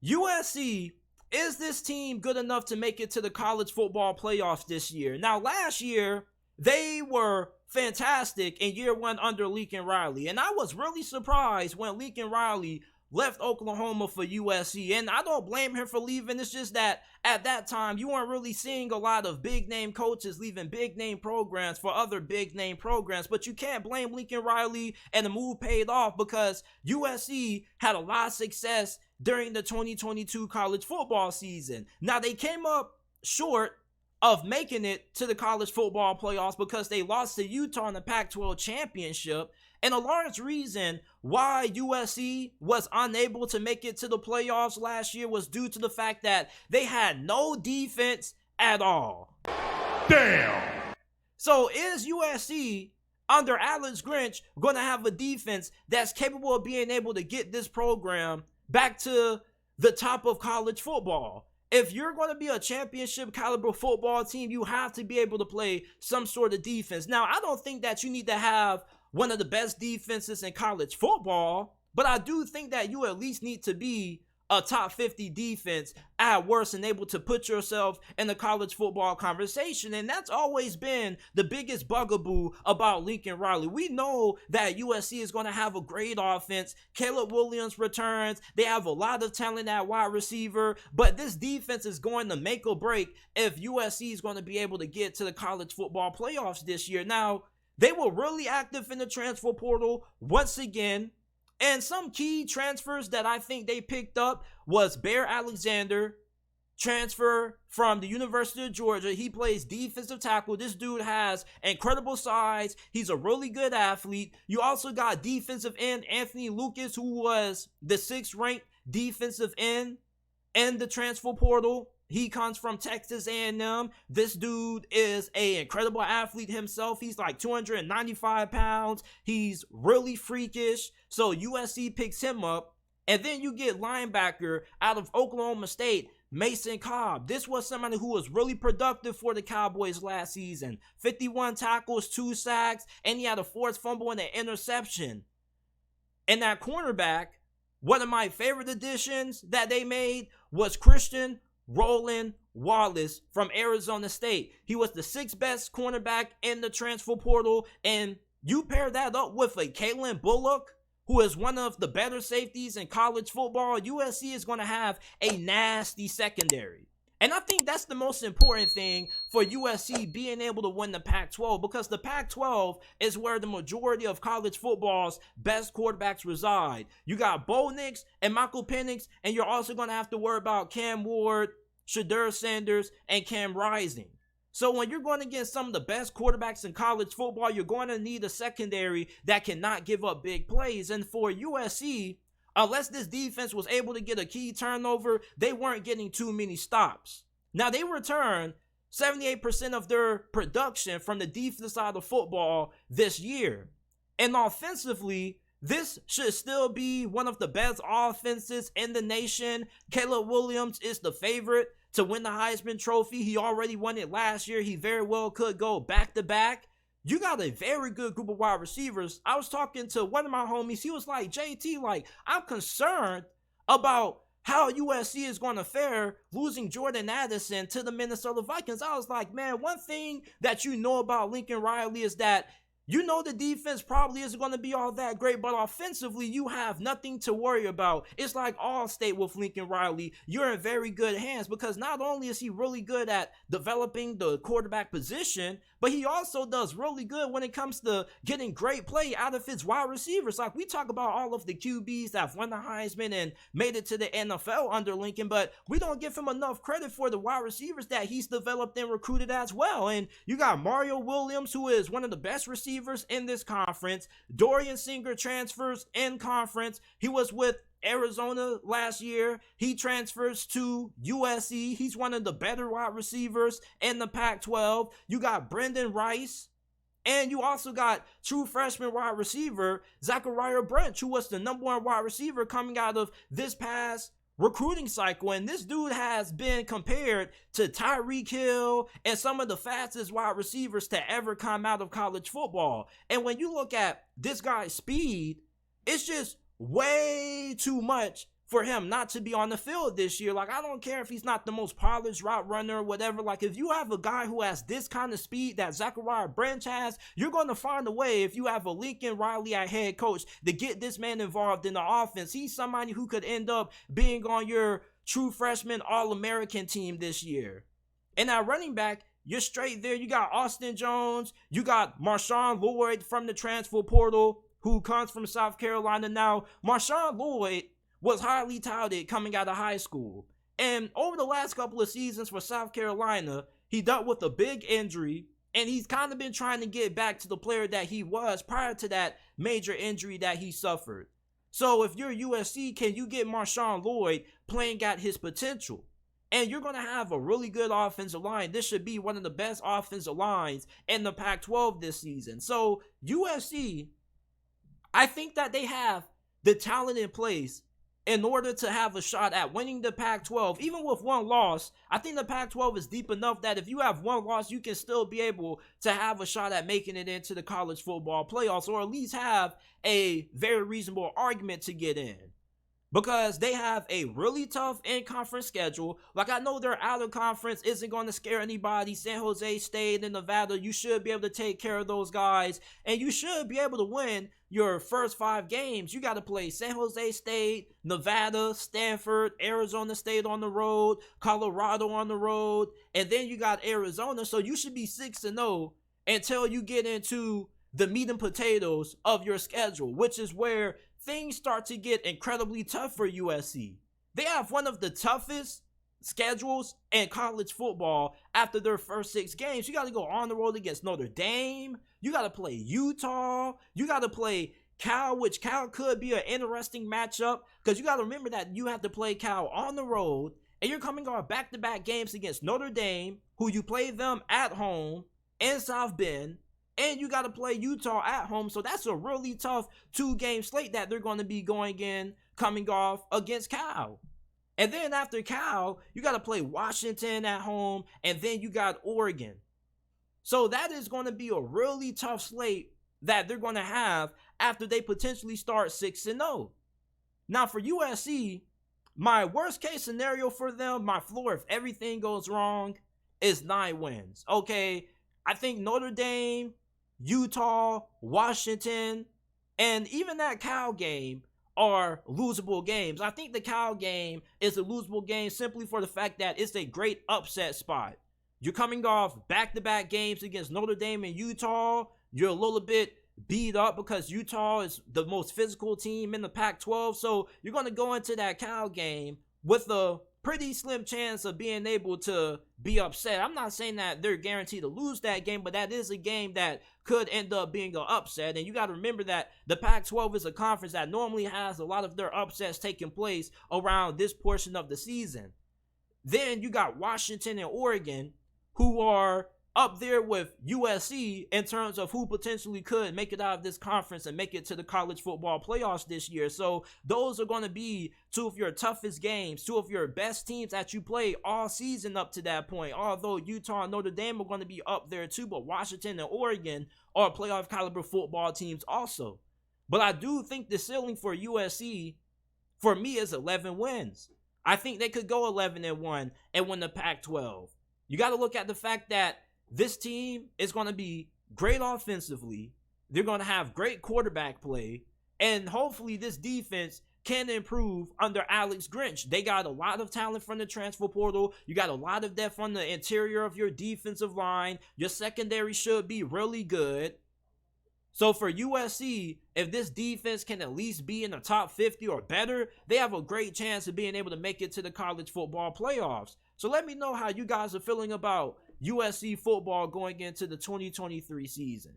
USC, is this team good enough to make it to the college football playoffs this year? Now, last year, they were fantastic in year one under Lincoln Riley. And I was really surprised when Lincoln Riley left Oklahoma for USC. And I don't blame him for leaving. It's just that at that time, you weren't really seeing a lot of big name coaches leaving big name programs for other big name programs. But you can't blame Lincoln Riley, and the move paid off because USC had a lot of success during the 2022 college football season. Now, they came up short of making it to the college football playoffs because they lost to Utah in the Pac-12 championship. And a large reason why USC was unable to make it to the playoffs last year was due to the fact that they had no defense at all. Damn! So is USC under Alex Grinch going to have a defense that's capable of being able to get this program back to the top of college football? If you're going to be a championship caliber football team, you have to be able to play some sort of defense. Now, I don't think that you need to have one of the best defenses in college football, but I do think that you at least need to be a top 50 defense at worst and able to put yourself in the college football conversation. And that's always been the biggest bugaboo about Lincoln Riley. We know that USC is going to have a great offense. Caleb Williams returns. They have a lot of talent at wide receiver, but this defense is going to make or break if USC is going to be able to get to the college football playoffs this year. Now, they were really active in the transfer portal once again. And some key transfers that I think they picked up was Bear Alexander, transfer from the University of Georgia. He plays defensive tackle. This dude has incredible size. He's a really good athlete. You also got defensive end Anthony Lucas, who was the 6th ranked defensive end in the transfer portal. He comes from Texas A&M. This dude is an incredible athlete himself. He's like 295 pounds. He's really freakish. So USC picks him up. And then you get linebacker out of Oklahoma State, Mason Cobb. This was somebody who was really productive for the Cowboys last season. 51 tackles, 2 sacks, and he had a forced fumble and an interception. And that cornerback, one of my favorite additions that they made was Christian Roland Wallace from Arizona State. He was the 6th best cornerback in the transfer portal, and you pair that up with a Kalen Bullock, who is one of the better safeties in college football. USC is going to have a nasty secondary. And I think that's the most important thing for USC being able to win the Pac-12, because the Pac-12 is where the majority of college football's best quarterbacks reside. You got Bo Nix and Michael Penix, and you're also going to have to worry about Cam Ward, Shedeur Sanders, and Cam Rising. So when you're going against some of the best quarterbacks in college football, you're going to need a secondary that cannot give up big plays. And for USC, unless this defense was able to get a key turnover, they weren't getting too many stops. Now, they returned 78% of their production from the defense side of football this year. And offensively, this should still be one of the best offenses in the nation. Caleb Williams is the favorite to win the Heisman Trophy. He already won it last year. He very well could go back-to-back. You got a very good group of wide receivers. I was talking to one of my homies. He was like, JT, I'm concerned about how USC is going to fare losing Jordan Addison to the Minnesota Vikings. I was like, man, one thing that you know about Lincoln Riley is that you know the defense probably isn't going to be all that great, but offensively, you have nothing to worry about. It's like All-State with Lincoln Riley. You're in very good hands because not only is he really good at developing the quarterback position, but he also does really good when it comes to getting great play out of his wide receivers. Like, we talk about all of the QBs that have won the Heisman and made it to the NFL under Lincoln, but we don't give him enough credit for the wide receivers that he's developed and recruited as well. And you got Mario Williams, who is one of the best receivers in this conference. Dorian Singer transfers in conference. He was with Arizona last year. He transfers to USC. He's one of the better wide receivers in the Pac-12. You got Brendan Rice, and you also got true freshman wide receiver Zachariah Branch, who was the #1 wide receiver coming out of this past recruiting cycle. And this dude has been compared to Tyreek Hill and some of the fastest wide receivers to ever come out of college football. And when you look at this guy's speed, it's just way too much for him not to be on the field this year. Like, I don't care if he's not the most polished route runner or whatever. Like, if you have a guy who has this kind of speed that Zachariah Branch has, you're going to find a way, if you have a Lincoln Riley at head coach, to get this man involved in the offense. He's somebody who could end up being on your true freshman All-American team this year. And at running back, you're straight there. You got Austin Jones. You got Marshawn Lloyd from the transfer portal, who comes from South Carolina now. Marshawn Lloyd was highly touted coming out of high school. And over the last couple of seasons for South Carolina, he dealt with a big injury, and he's kind of been trying to get back to the player that he was prior to that major injury that he suffered. So if you're USC, can you get Marshawn Lloyd playing at his potential? And you're going to have a really good offensive line. This should be one of the best offensive lines in the Pac-12 this season. So USC, I think that they have the talent in place in order to have a shot at winning the Pac-12. Even with one loss, I think the Pac-12 is deep enough that if you have one loss, you can still be able to have a shot at making it into the college football playoffs, or at least have a very reasonable argument to get in. Because they have a really tough in-conference schedule. Like, I know their out-of-conference isn't going to scare anybody. San Jose State and Nevada, you should be able to take care of those guys. And you should be able to win your first 5 games. You got to play San Jose State, Nevada, Stanford, Arizona State on the road, Colorado on the road, and then you got Arizona. So you should be 6-0 until you get into the meat and potatoes of your schedule, which is where things start to get incredibly tough for USC. They have one of the toughest schedules in college football after their first 6 games. You got to go on the road against Notre Dame. You got to play Utah. You got to play Cal, which Cal could be an interesting matchup, because you got to remember that you have to play Cal on the road, and you're coming on back-to-back games against Notre Dame, who you play them at home in South Bend, and you got to play Utah at home. So that's a really tough 2-game slate that they're going to be going in, coming off against Cal. And then after Cal, you got to play Washington at home, and then you got Oregon. So that is going to be a really tough slate that they're going to have after they potentially start 6-0. Now for USC, my worst case scenario for them, my floor if everything goes wrong, is 9 wins. Okay, I think Notre Dame, Utah, Washington, and even that Cal game are losable games. I think the Cal game is a losable game simply for the fact that it's a great upset spot. You're coming off back-to-back games against Notre Dame and Utah. You're a little bit beat up because Utah is the most physical team in the Pac-12. So you're going to go into that Cal game with a pretty slim chance of being able to be upset. I'm not saying that they're guaranteed to lose that game, but that is a game that could end up being an upset. And you got to remember that the Pac-12 is a conference that normally has a lot of their upsets taking place around this portion of the season. Then you got Washington and Oregon, who are up there with USC in terms of who potentially could make it out of this conference and make it to the college football playoffs this year. So those are going to be 2 of your toughest games, 2 of your best teams that you play all season up to that point. Although Utah and Notre Dame are going to be up there too, but Washington and Oregon are playoff caliber football teams also. But I do think the ceiling for USC, for me, is 11 wins. I think they could go 11-1 and win the Pac-12. You got to look at the fact that this team is going to be great offensively. They're going to have great quarterback play. And hopefully this defense can improve under Alex Grinch. They got a lot of talent from the transfer portal. You got a lot of depth on the interior of your defensive line. Your secondary should be really good. So for USC, if this defense can at least be in the top 50 or better, they have a great chance of being able to make it to the college football playoffs. So let me know how you guys are feeling about USC football going into the 2023 season.